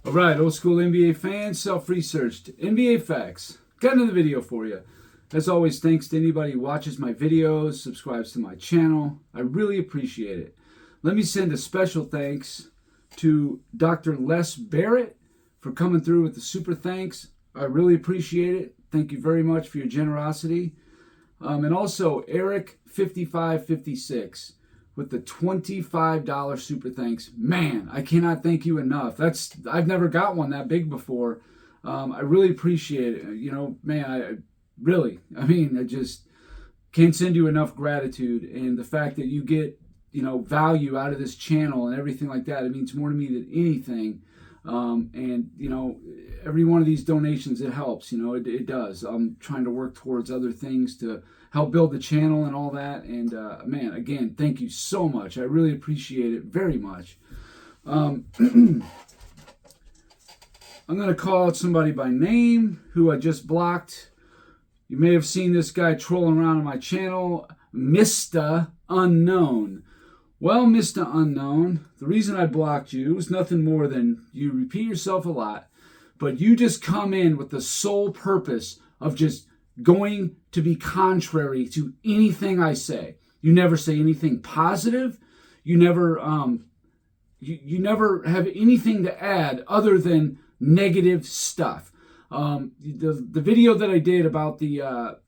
All right, old school NBA fans, self-researched NBA facts. Got another video for you. As always, thanks to anybody who watches my videos, subscribes to my channel. I really appreciate it. Let me send a special thanks to Dr. Les Barrett for coming through with the super thanks. I really appreciate it. Thank you very much for your generosity. And also Eric5556 with the $25 super thanks. Man, I cannot thank you enough. I've never got one that big before. I really appreciate it. You know, man, I just can't send you enough gratitude. And the fact that you get, value out of this channel and everything like that, it means more to me than anything. Every one of these donations, it helps, it does. I'm trying to work towards other things to help build the channel and all that. And, man, again, thank you so much. I really appreciate it very much. I'm going to call out somebody by name who I just blocked. You may have seen this guy trolling around on my channel, Mr. Unknown. Well, Mr. Unknown, the reason I blocked you was nothing more than you repeat yourself a lot, but you just come in with the sole purpose of just going to be contrary to anything I say. You never say anything positive. You never you never have anything to add other than negative stuff. The video that I did about the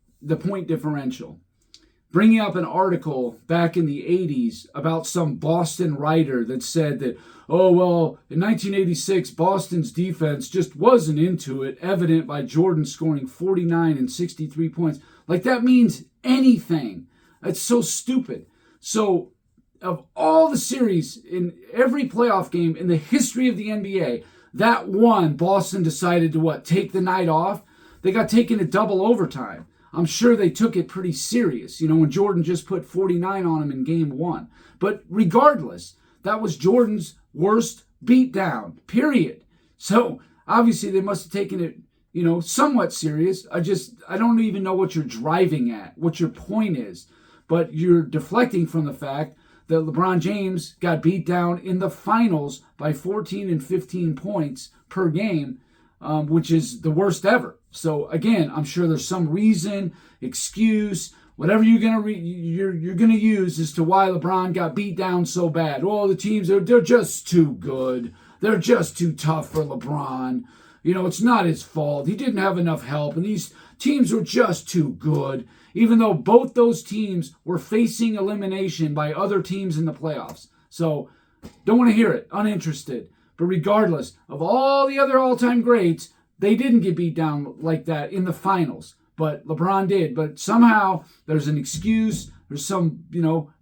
point differential, bringing up an article back in the 80s about some Boston writer that said that, oh, well, in 1986, Boston's defense just wasn't into it, evident by Jordan scoring 49 and 63 points. Like, that means anything. That's so stupid. So, of all the series in every playoff game in the history of the NBA, that one, Boston decided to take the night off? They got taken to double overtime. I'm sure they took it pretty serious, when Jordan just put 49 on him in game one. But regardless, that was Jordan's worst beatdown, period. So obviously they must have taken it, somewhat serious. I don't even know what you're driving at, what your point is. But you're deflecting from the fact that LeBron James got beat down in the finals by 14 and 15 points per game, which is the worst ever. So again, I'm sure there's some reason, excuse, whatever you're gonna use as to why LeBron got beat down so bad. Oh, the teams they're just too good. They're just too tough for LeBron. It's not his fault. He didn't have enough help, and these teams were just too good. Even though both those teams were facing elimination by other teams in the playoffs. So don't want to hear it. Uninterested. But regardless of all the other all-time greats, they didn't get beat down like that in the finals. But LeBron did. But somehow there's an excuse. There's some,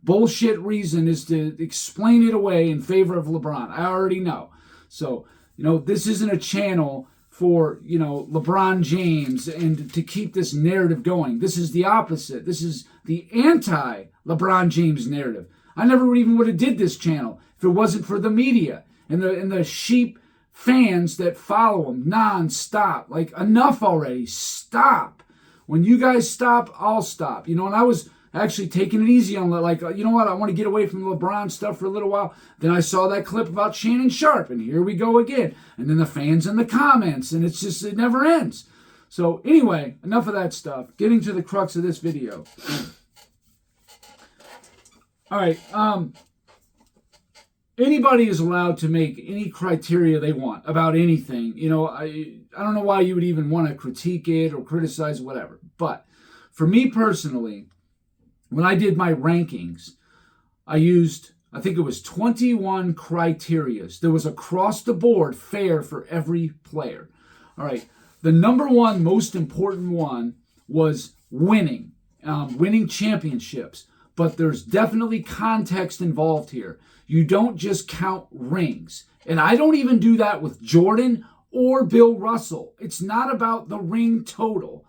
bullshit reason is to explain it away in favor of LeBron. I already know. So, this isn't a channel for, LeBron James and to keep this narrative going. This is the opposite. This is the anti-LeBron James narrative. I never even would have did this channel if it wasn't for the media and the sheep fans that follow him non-stop. Like, enough already. Stop. When you guys stop, I'll stop. And I was actually taking it easy on, you know what, I want to get away from the LeBron stuff for a little while. Then I saw that clip about Shannon Sharp, and here we go again. And then the fans in the comments, and it never ends. So anyway, enough of that stuff. Getting to the crux of this video. All right, anybody is allowed to make any criteria they want about anything. I don't know why you would even want to critique it or criticize whatever. But for me personally, when I did my rankings, I used, I think it was 21 criterias. There was across the board fair for every player. All right. The number one most important one was winning championships. But there's definitely context involved here. You don't just count rings. And I don't even do that with Jordan or Bill Russell. It's not about the ring total.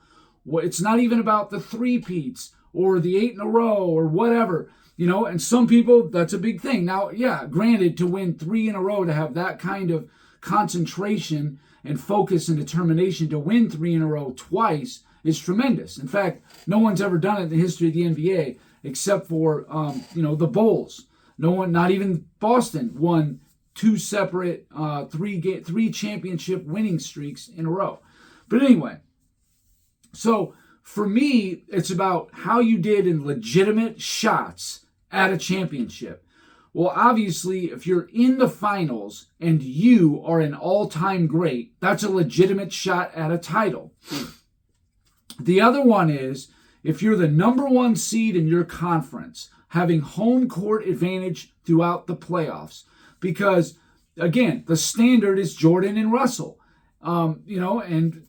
It's not even about the three-peats or the 8 in a row or whatever. And some people, that's a big thing. Now, yeah, granted, to win 3 in a row, to have that kind of concentration and focus and determination to win 3 in a row twice is tremendous. In fact, no one's ever done it in the history of the NBA except for, the Bulls. No one, not even Boston, won two separate three championship winning streaks in a row. But anyway, so for me, it's about how you did in legitimate shots at a championship. Well, obviously, if you're in the finals and you are an all-time great, that's a legitimate shot at a title. The other one is if you're the number one seed in your conference, having home court advantage throughout the playoffs. Because, again, the standard is Jordan and Russell, and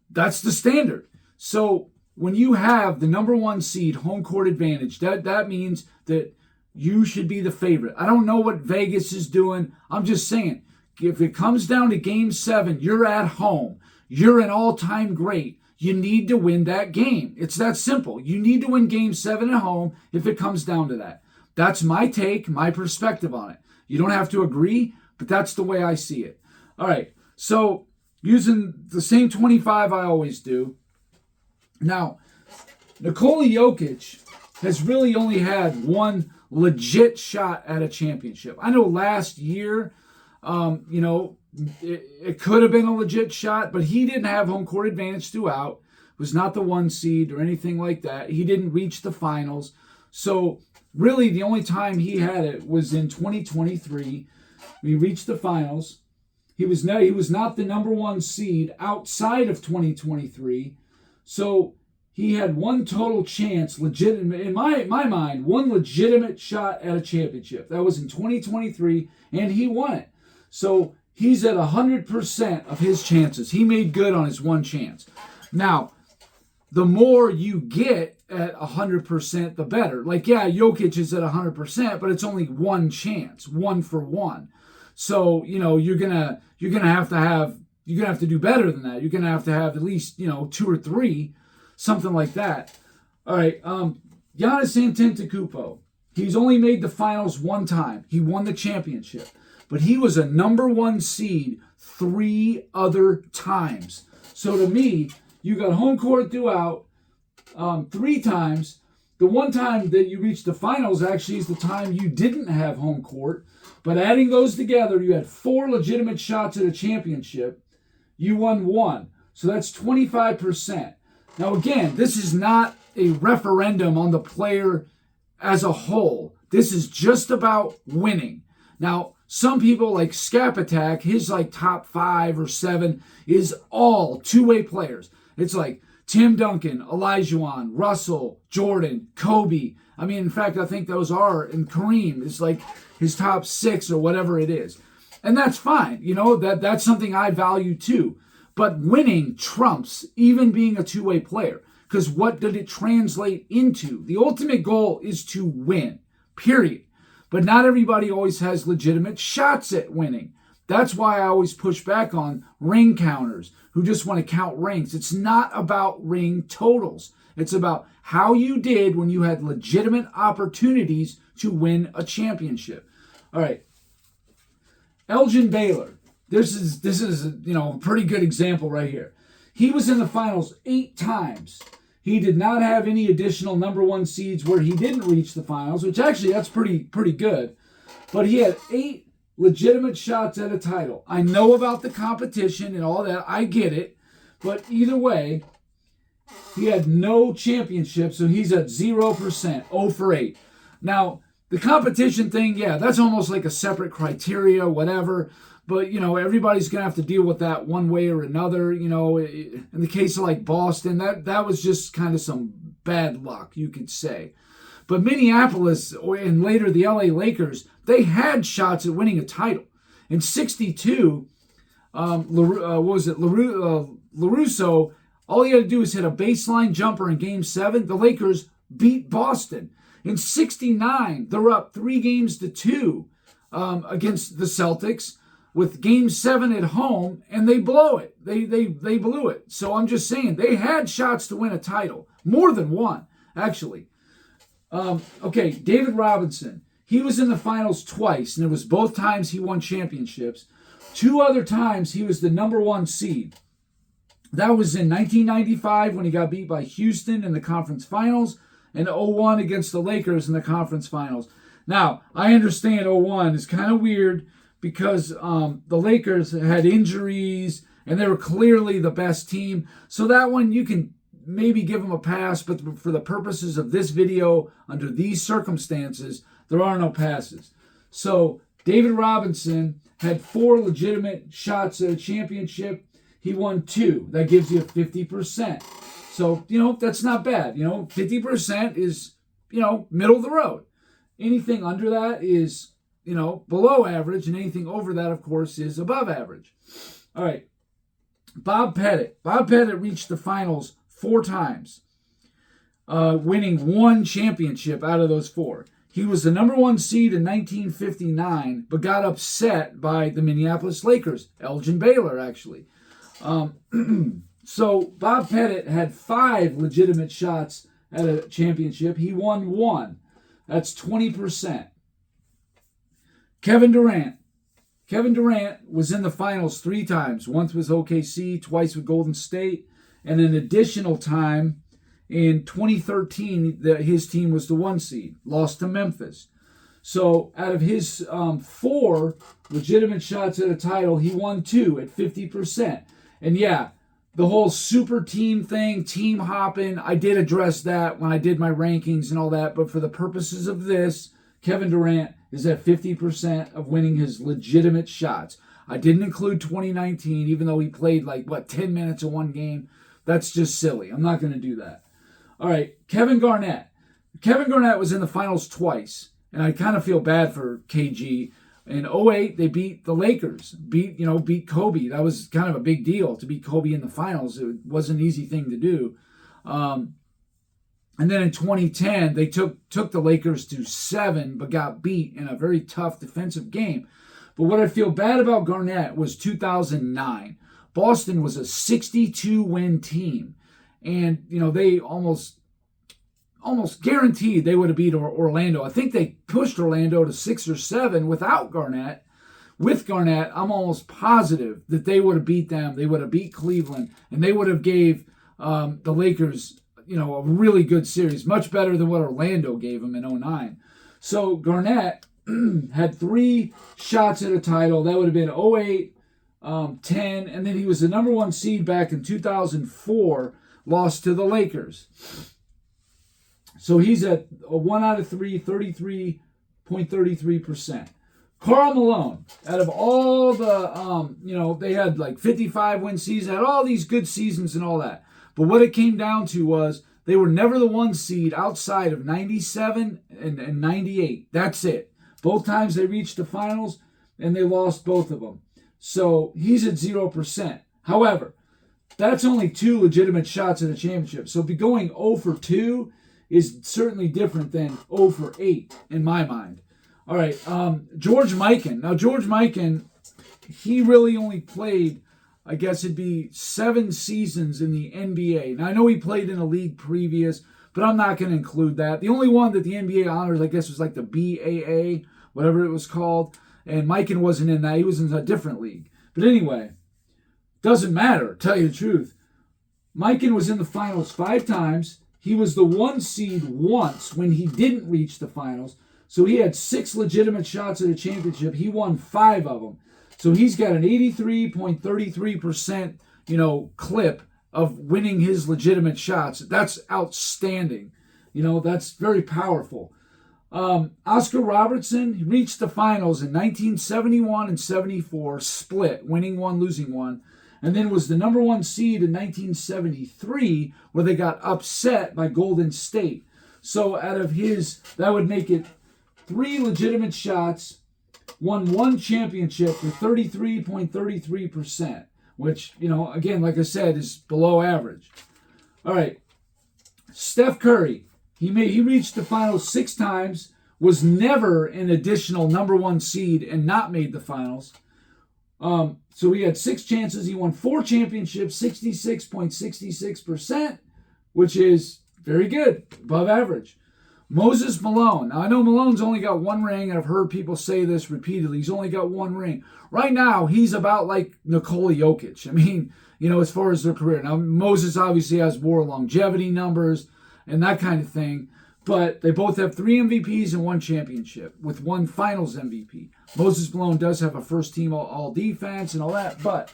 that's the standard. So when you have the number one seed home court advantage, that means that you should be the favorite. I don't know what Vegas is doing. I'm just saying, if it comes down to Game 7, you're at home. You're an all-time great. You need to win that game. It's that simple. You need to win Game 7 at home if it comes down to that. That's my take, my perspective on it. You don't have to agree, but that's the way I see it. All right, so using the same 25 I always do. Now, Nikola Jokic has really only had one legit shot at a championship. I know last year, it could have been a legit shot, but he didn't have home court advantage throughout. Was not the one seed or anything like that. He didn't reach the finals. So really the only time he had it was in 2023. He reached the finals. He was not the number one seed outside of 2023. So he had one total chance, legitimate in my mind, one legitimate shot at a championship. That was in 2023, and he won it. So he's at 100% of his chances. He made good on his one chance. Now, the more you get at 100%, the better. Like, yeah, Jokic is at 100%, but it's only one chance, 1 for 1. So, you're gonna have to do better than that. You're gonna have to have at least 2 or 3, something like that. All right, Giannis Antetokounmpo. He's only made the finals one time. He won the championship, but he was a number one seed 3 other times. So to me, you got home court throughout 3 times. The one time that you reached the finals actually is the time you didn't have home court. But adding those together, you had 4 legitimate shots at a championship. You won 1. So that's 25%. Now again, this is not a referendum on the player as a whole. This is just about winning. Now, some people like Scap Attack, his top 5 or 7 is all two-way players. It's like Tim Duncan, Olajuwon, Russell, Jordan, Kobe. I mean, in fact, I think those are, and Kareem is like his top 6 or whatever it is. And that's fine. That's something I value too. But winning trumps even being a two-way player. Because what did it translate into? The ultimate goal is to win, period. But not everybody always has legitimate shots at winning. That's why I always push back on ring counters who just want to count rings. It's not about ring totals. It's about how you did when you had legitimate opportunities to win a championship. All right. Elgin Baylor. This is a pretty good example right here. He was in the finals 8 times. He did not have any additional number one seeds where he didn't reach the finals, which actually that's pretty good. But he had 8 legitimate shots at a title. I know about the competition and all that. I get it. But either way, he had no championship, so he's at 0%, 0 for 8. Now, the competition thing, yeah, that's almost like a separate criteria, whatever. But, everybody's going to have to deal with that one way or another. In the case of like Boston, that was just kind of some bad luck, you could say. But Minneapolis and later the LA Lakers, they had shots at winning a title. In 62, LaRusso, all he had to do was hit a baseline jumper in Game 7. The Lakers beat Boston. In 69, they're up 3-2 against the Celtics with Game 7 at home, and they blow it. They blew it. So I'm just saying, they had shots to win a title. More than one, actually. Okay, David Robinson. He was in the finals twice, and it was both times he won championships. 2 other times he was the number one seed. That was in 1995 when he got beat by Houston in the conference finals, and 0-1 against the Lakers in the conference finals. Now, I understand 0-1 is kind of weird, because the Lakers had injuries and they were clearly the best team. So that one you can maybe give them a pass, but for the purposes of this video, under these circumstances, there are no passes. So David Robinson had 4 legitimate shots at a championship. He won 2. That gives you 50%. So, that's not bad. 50% is, middle of the road. Anything under that is, below average, and anything over that, of course, is above average. All right. Bob Pettit. Bob Pettit reached the finals 4 times, winning 1 championship out of those 4. He was the number 1 seed in 1959, but got upset by the Minneapolis Lakers. Elgin Baylor, actually. So Bob Pettit had 5 legitimate shots at a championship. He won 1. That's 20%. Kevin Durant. Kevin Durant was in the finals 3 times. Once with OKC, twice with Golden State, and an additional time in 2013, his team was the 1 seed, lost to Memphis. So out of his 4 legitimate shots at a title, he won 2 at 50%. And yeah, the whole super team thing, team hopping, I did address that when I did my rankings and all that. But for the purposes of this, Kevin Durant is at 50% of winning his legitimate shots. I didn't include 2019, even though he played 10 minutes in one game. That's just silly. I'm not going to do that. All right, Kevin Garnett. Kevin Garnett was in the finals twice, and I kind of feel bad for KG. In 2008, they beat the Lakers, beat Kobe. That was kind of a big deal to beat Kobe in the finals. It wasn't an easy thing to do. And then in 2010, they took the Lakers to 7, but got beat in a very tough defensive game. But what I feel bad about Garnett was 2009. Boston was a 62-win team. And, they almost guaranteed they would have beat Orlando. I think they pushed Orlando to 6 or 7 without Garnett. With Garnett, I'm almost positive that they would have beat them. They would have beat Cleveland, and they would have gave the Lakers, a really good series, much better than what Orlando gave them in 2009. So Garnett had 3 shots at a title. That would have been 2008, 10, and then he was the number 1 seed back in 2004, lost to the Lakers. So he's at a 1 out of 3, 33.33%. Karl Malone, out of all the, they had 55-win seasons, had all these good seasons and all that. But what it came down to was they were never the 1 seed outside of 97 and 98. That's it. Both times they reached the finals, and they lost both of them. So he's at 0%. However, that's only 2 legitimate shots at a championship. So going 0 for 2 is certainly different than 0 for 8 in my mind. All right, George Mikan. Now, George Mikan, he really only played, I guess it'd be 7 seasons in the NBA. Now, I know he played in a league previous, but I'm not going to include that. The only one that the NBA honors, I guess, was the BAA, whatever it was called. And Mikan wasn't in that. He was in a different league. But anyway, doesn't matter, tell you the truth. Mikan was in the finals 5 times. He was the 1 seed once when he didn't reach the finals. So he had 6 legitimate shots at a championship. He won 5 of them. So he's got an 83.33%, clip of winning his legitimate shots. That's outstanding. That's very powerful. Oscar Robertson, he reached the finals in 1971 and 74, split, winning 1, losing 1. And then was the number 1 seed in 1973, where they got upset by Golden State. So out of his, that would make it 3 legitimate shots, won 1 championship for 33.33%, which, again, like I said, is below average. All right, Steph Curry, he reached the finals 6 times, was never an additional number 1 seed and not made the finals. So he had 6 chances. He won 4 championships, 66.66%, which is very good, above average. Moses Malone. Now, I know Malone's only got 1 ring, and I've heard people say this repeatedly. He's only got 1 ring. Right now, he's about like Nikola Jokic. I mean, as far as their career. Now, Moses obviously has more longevity numbers and that kind of thing. But they both have 3 MVPs and 1 championship, with 1 finals MVP. Moses Malone does have a first-team all defense and all that, but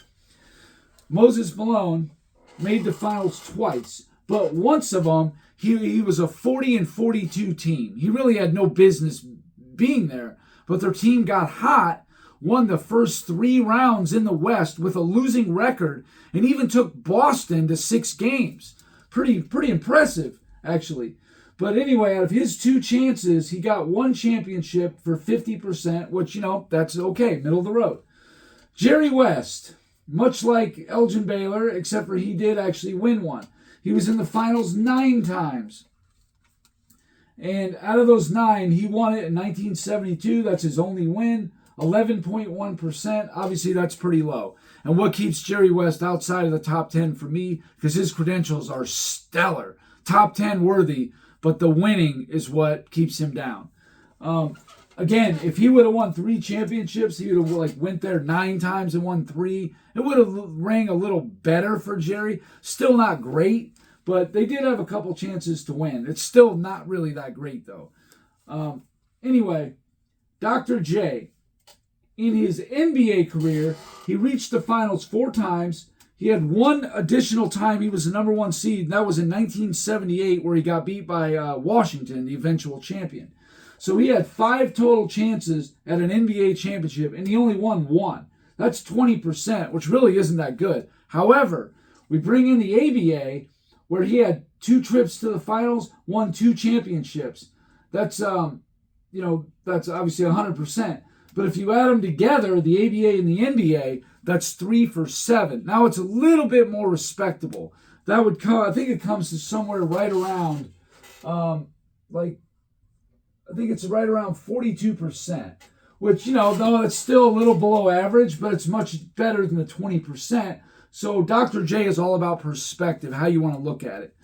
Moses Malone made the finals twice. But once of them, he was a 40-42 team. He really had no business being there. But their team got hot, won the first 3 rounds in the West with a losing record, and even took Boston to 6 games. Pretty impressive, actually. But anyway, out of his 2 chances, he got 1 championship for 50%, which, that's okay, middle of the road. Jerry West, much like Elgin Baylor, except for he did actually win 1. He was in the finals 9 times. And out of those 9, he won it in 1972. That's his only win. 11.1%. Obviously, that's pretty low. And what keeps Jerry West outside of the top 10 for me, because his credentials are stellar. Top 10 worthy, but the winning is what keeps him down. Again, if he would have won 3 championships, he would have went there 9 times and won 3. It would have rang a little better for Jerry. Still not great, but they did have a couple chances to win. It's still not really that great, though. Anyway, Dr. J, in his NBA career, he reached the finals 4 times. He had 1 additional time he was the number 1 seed, and that was in 1978, where he got beat by Washington, the eventual champion. So he had 5 total chances at an NBA championship, and he only won 1. That's 20%, which really isn't that good. However, we bring in the ABA, where he had 2 trips to the finals, won 2 championships. That's that's obviously 100%. But if you add them together, the ABA and the NBA, that's 3 for 7. Now it's a little bit more respectable. That would come, I think it comes to somewhere right around, I think it's right around 42%, which, though it's still a little below average, but it's much better than the 20%. So Dr. J is all about perspective, how you want to look at it.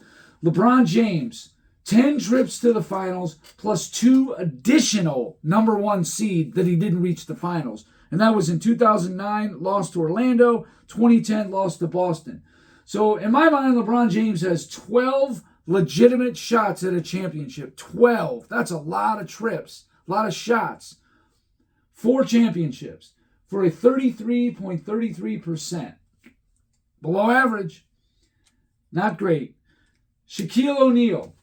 LeBron James, 10 trips to the finals, plus 2 additional number 1 seed that he didn't reach the finals. And that was in 2009, lost to Orlando, 2010, lost to Boston. So in my mind, LeBron James has 12 legitimate shots at a championship. 12. That's a lot of trips, a lot of shots. 4 championships for a 33.33%. Below average. Not great. Shaquille O'Neal,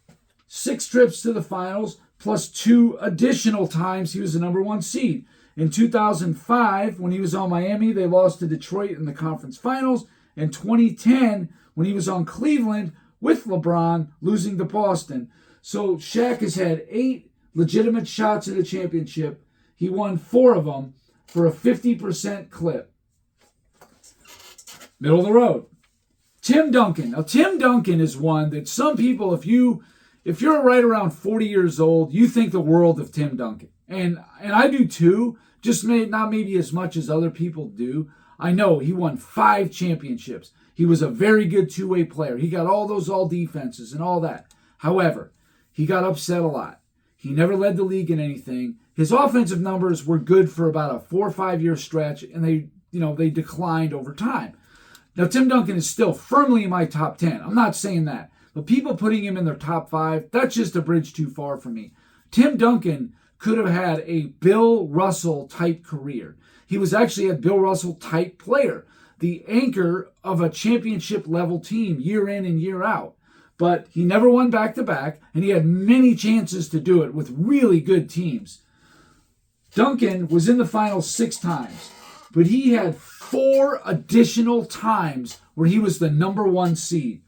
6 trips to the finals, plus 2 additional times he was the number 1 seed. In 2005, when he was on Miami, they lost to Detroit in the conference finals. In 2010, when he was on Cleveland with LeBron, losing to Boston. So Shaq has had 8 legitimate shots at a championship. He won 4 of them for a 50% clip. Middle of the road. Tim Duncan. Now, Tim Duncan is one that some people, if you're right around 40 years old, you think the world of Tim Duncan. And I do too, just not maybe as much as other people do. I know he won 5 championships. He was a very good 2-way player. He got all those all defenses and all that. However, he got upset a lot. He never led the league in anything. His offensive numbers were good for about a 4 or 5 year stretch, and they declined over time. Now, Tim Duncan is still firmly in my top 10. I'm not saying that. But people putting him in their top 5, that's just a bridge too far for me. Tim Duncan could have had a Bill Russell type career. He was actually a Bill Russell type player, the anchor of a championship level team year in and year out. But he never won back-to-back, and he had many chances to do it with really good teams. Duncan was in the finals 6 times, but he had 4 additional times where he was the number 1 seed.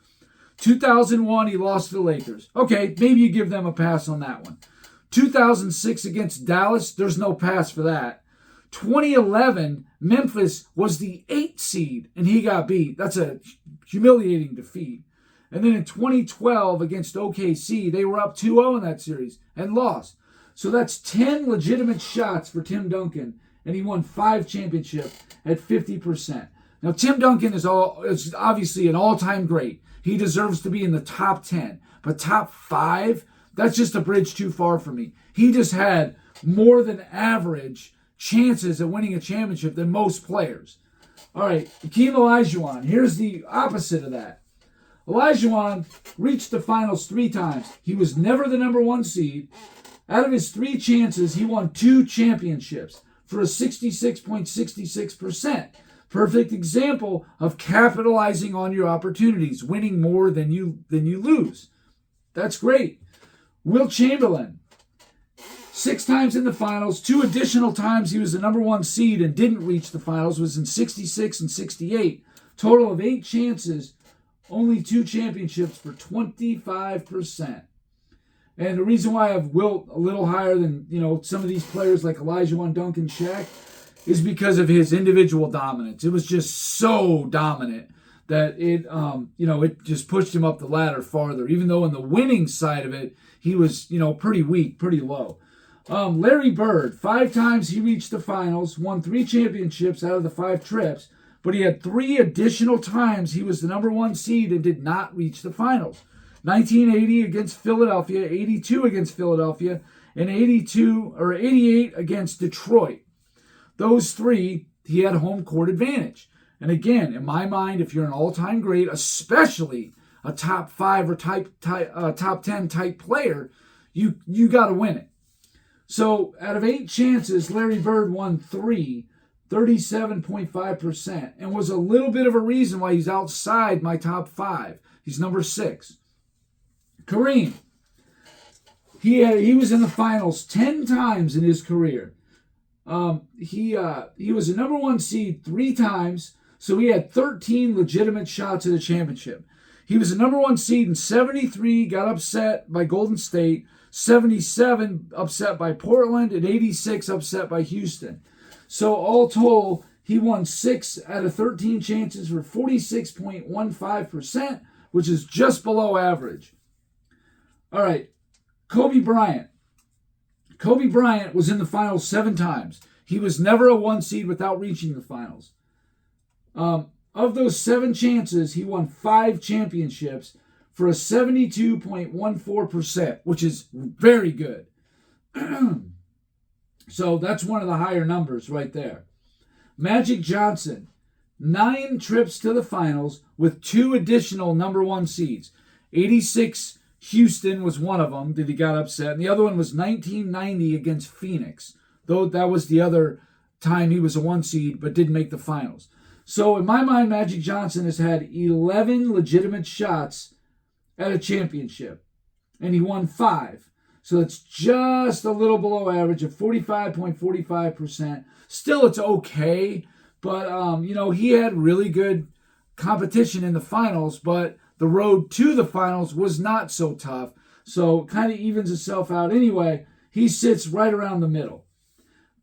2001, he lost to the Lakers. Okay, maybe you give them a pass on that one. 2006 against Dallas, there's no pass for that. 2011, Memphis was the 8th seed, and he got beat. That's a humiliating defeat. And then in 2012 against OKC, they were up 2-0 in that series and lost. So that's 10 legitimate shots for Tim Duncan, and he won 5 championships at 50%. Now, Tim Duncan is obviously an all-time great. He deserves to be in the top 10. But top 5, that's just a bridge too far for me. He just had more than average chances at winning a championship than most players. All right, Hakeem Olajuwon. Here's the opposite of that. Olajuwon reached the finals 3 times. He was never the number 1 seed. Out of his 3 chances, he won 2 championships for a 66.66%. Perfect example of capitalizing on your opportunities, winning more than you lose. That's great. Wilt Chamberlain, 6 times in the finals. 2 additional times he was the number 1 seed and didn't reach the finals was in 66 and 68. Total of 8 chances, only 2 championships for 25%. And the reason why I have Wilt a little higher than, some of these players like Olajuwon, Duncan, Shaq is because of his individual dominance. It was just so dominant that it just pushed him up the ladder farther. Even though on the winning side of it, he was, pretty weak, pretty low. Larry Bird, 5 times he reached the finals, won 3 championships out of the 5 trips, but he had 3 additional times he was the number 1 seed and did not reach the finals. 1980 against Philadelphia, 82 against Philadelphia, and 88 against Detroit. Those 3, he had home court advantage. And again, in my mind, if you're an all-time great, especially a top 5 or top 10 type player, you got to win it. So out of 8 chances, Larry Bird won 3, 37.5%, and was a little bit of a reason why he's outside my top 5. He's number 6. Kareem, he was in the finals 10 times in his career. He was a number 1 seed 3 times, so he had 13 legitimate shots at a championship. He was a number 1 seed in 73, got upset by Golden State, 77 upset by Portland, and 86 upset by Houston. So all told, he won 6 out of 13 chances for 46.15%, which is just below average. All right, Kobe Bryant. Kobe Bryant was in the finals 7 times. He was never a 1 seed without reaching the finals. Of those 7 chances, he won 5 championships for a 72.14%, which is very good. So that's one of the higher numbers right there. Magic Johnson, 9 trips to the finals with 2 additional number 1 seeds. 86 Houston was one of them that he got upset, and the other one was 1990 against Phoenix, though that was the other time he was a 1 seed but didn't make the finals. So in my mind, Magic Johnson has had 11 legitimate shots at a championship, and he won 5. So it's just a little below average of 45.45%. Still, it's okay, but he had really good competition in the finals, but the road to the finals was not so tough. So it kind of evens itself out. Anyway, he sits right around the middle.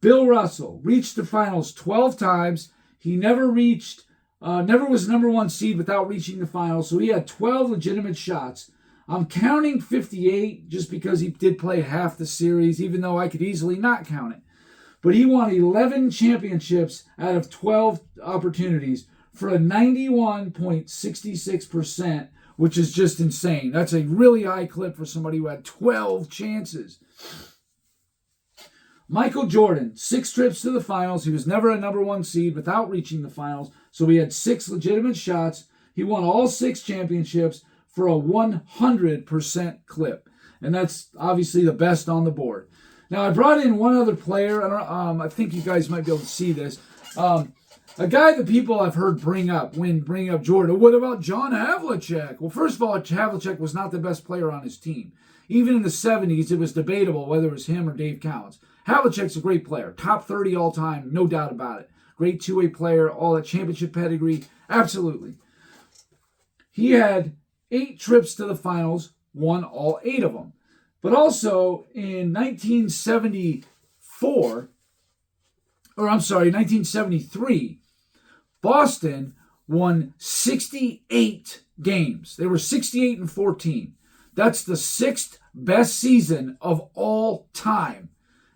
Bill Russell reached the finals 12 times. He never was number 1 seed without reaching the finals. So he had 12 legitimate shots. I'm counting 58 just because he did play half the series, even though I could easily not count it. But he won 11 championships out of 12 opportunities for a 91.66%, which is just insane. That's a really high clip for somebody who had 12 chances. Michael Jordan, 6 trips to the finals. He was never a number 1 seed without reaching the finals, so he had 6 legitimate shots. He won all 6 championships for a 100% clip, and that's obviously the best on the board. Now, I brought in one other player. I think you guys might be able to see this. A guy that people have heard bring up Jordan. What about John Havlicek? Well, first of all, Havlicek was not the best player on his team. Even in the 70s, it was debatable whether it was him or Dave Cowens. Havlicek's a great player. Top 30 all time, no doubt about it. Great two-way player, all that championship pedigree. Absolutely. He had 8 trips to the finals, won all 8 of them. But also in 1973, Boston won 68 games. They were 68-14. That's the 6th best season of all time.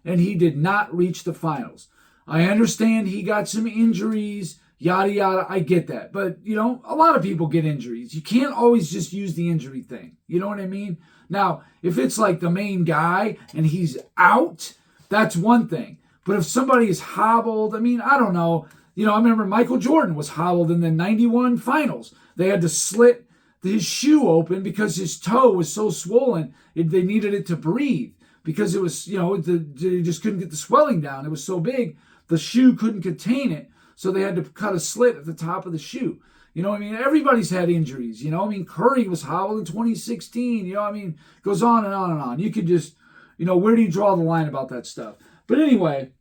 And he did not reach the finals. I understand he got some injuries, yada, yada. I get that. But, a lot of people get injuries. You can't always just use the injury thing. You know what I mean? Now, if it's like the main guy and he's out, that's one thing. But if somebody is hobbled, I don't know. I remember Michael Jordan was hobbled in the 91 finals. They had to slit his shoe open because his toe was so swollen. They needed it to breathe because it was, they just couldn't get the swelling down. It was so big, the shoe couldn't contain it. So they had to cut a slit at the top of the shoe. Everybody's had injuries. Curry was hobbled in 2016. It goes on and on and on. You could just, where do you draw the line about that stuff? But anyway,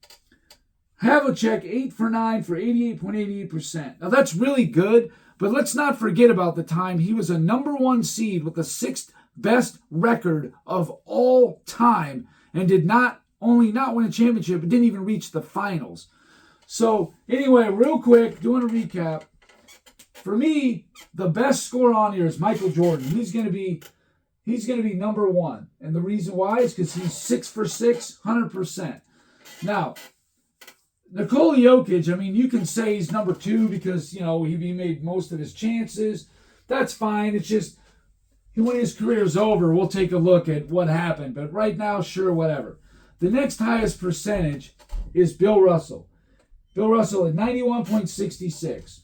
Havlicek, 8 for 9 for 88.88%. Now that's really good, but let's not forget about the time he was a number 1 seed with the 6th best record of all time and did not only not win a championship, but didn't even reach the finals. So anyway, real quick, doing a recap. For me, the best scorer on here is Michael Jordan. He's going to be number 1. And the reason why is because he's 6 for 6, 100%. Now, Nikola Jokic, you can say he's number 2 because, he made most of his chances. That's fine. It's just when his career's over, we'll take a look at what happened. But right now, sure, whatever. The next highest percentage is Bill Russell. Bill Russell at 91.66.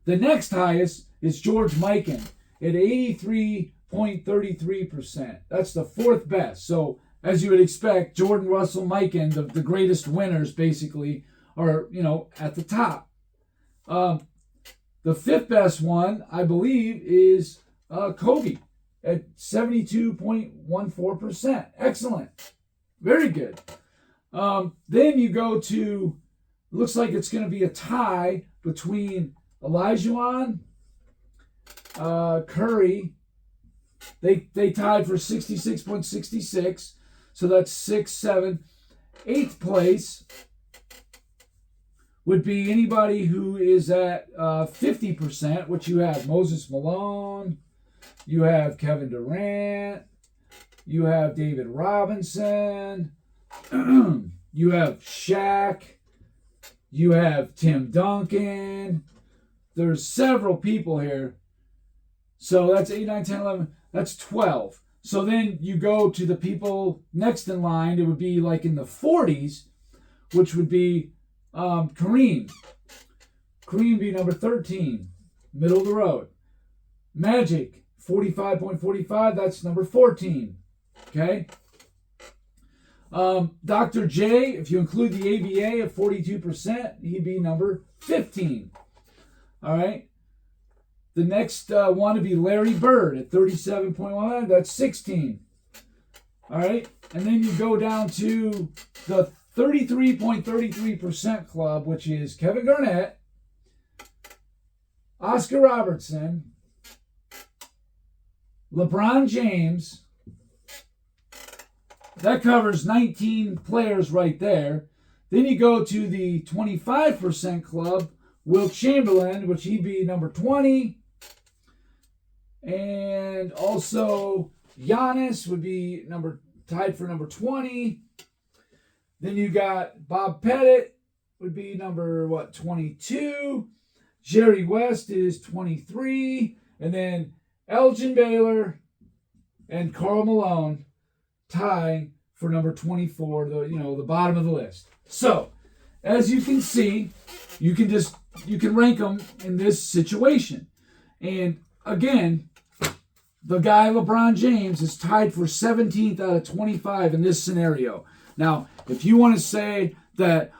The next highest is George Mikan at 83.33%. That's the 4th best. So, as you would expect, Jordan, Russell, Mikan, the greatest winners, basically, are, at the top. The 5th best one, I believe, is Kobe at 72.14%. Excellent. Very good. Then you go to, looks like it's going to be a tie between Olajuwon, Curry. They tied for 66.66. So that's 6, 7. 8th place would be anybody who is at 50%, which you have Moses Malone, you have Kevin Durant, you have David Robinson, you have Shaq, you have Tim Duncan. There's several people here. So that's 8, 9, 10, 11. That's 12. So then you go to the people next in line. It would be like in the 40s, which would be Kareem. Kareem would be number 13, middle of the road. Magic, 45.45. That's number 14. Okay. Dr. J, if you include the ABA at 42%, he'd be number 15. All right. The next one would be Larry Bird at 37.1. That's 16. All right. And then you go down to the 33.33% club, which is Kevin Garnett, Oscar Robertson, LeBron James. That covers 19 players right there. Then you go to the 25% club, Wilt Chamberlain, which he'd be number 20. And also Giannis would be tied for number 20. Then you got Bob Pettit would be number 22. Jerry West is 23. And then Elgin Baylor and Karl Malone tie for number 24, the bottom of the list. So, as you can see, you can rank them in this situation. And again, the guy LeBron James is tied for 17th out of 25 in this scenario. Now, if you want to say that,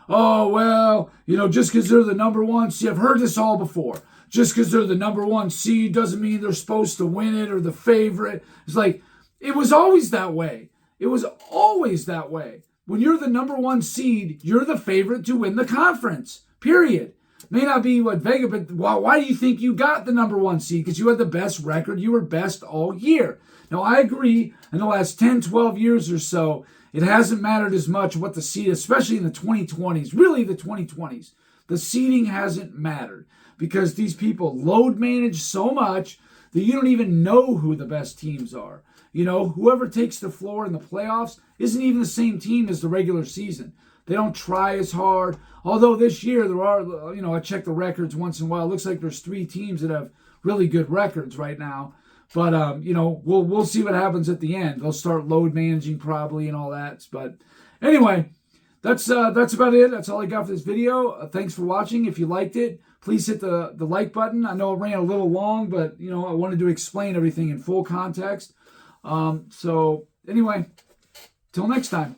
just because they're the number 1 seed, I've heard this all before. Just because they're the number 1 seed doesn't mean they're supposed to win it or the favorite. It's like, it was always that way. It was always that way. When you're the number 1 seed, you're the favorite to win the conference. Period. May not be what Vega, but why do you think you got the number 1 seed? Because you had the best record. You were best all year. Now, I agree, in the last 10, 12 years or so, it hasn't mattered as much what the seed, especially in the 2020s, really the 2020s. The seeding hasn't mattered because these people load manage so much that you don't even know who the best teams are. Whoever takes the floor in the playoffs isn't even the same team as the regular season. They don't try as hard. Although this year there are, I check the records once in a while. It looks like there's 3 teams that have really good records right now. But, we'll see what happens at the end. They'll start load managing probably and all that. But anyway, that's about it. That's all I got for this video. Thanks for watching. If you liked it, please hit the like button. I know it ran a little long, but you know, I wanted to explain everything in full context. So anyway, till next time.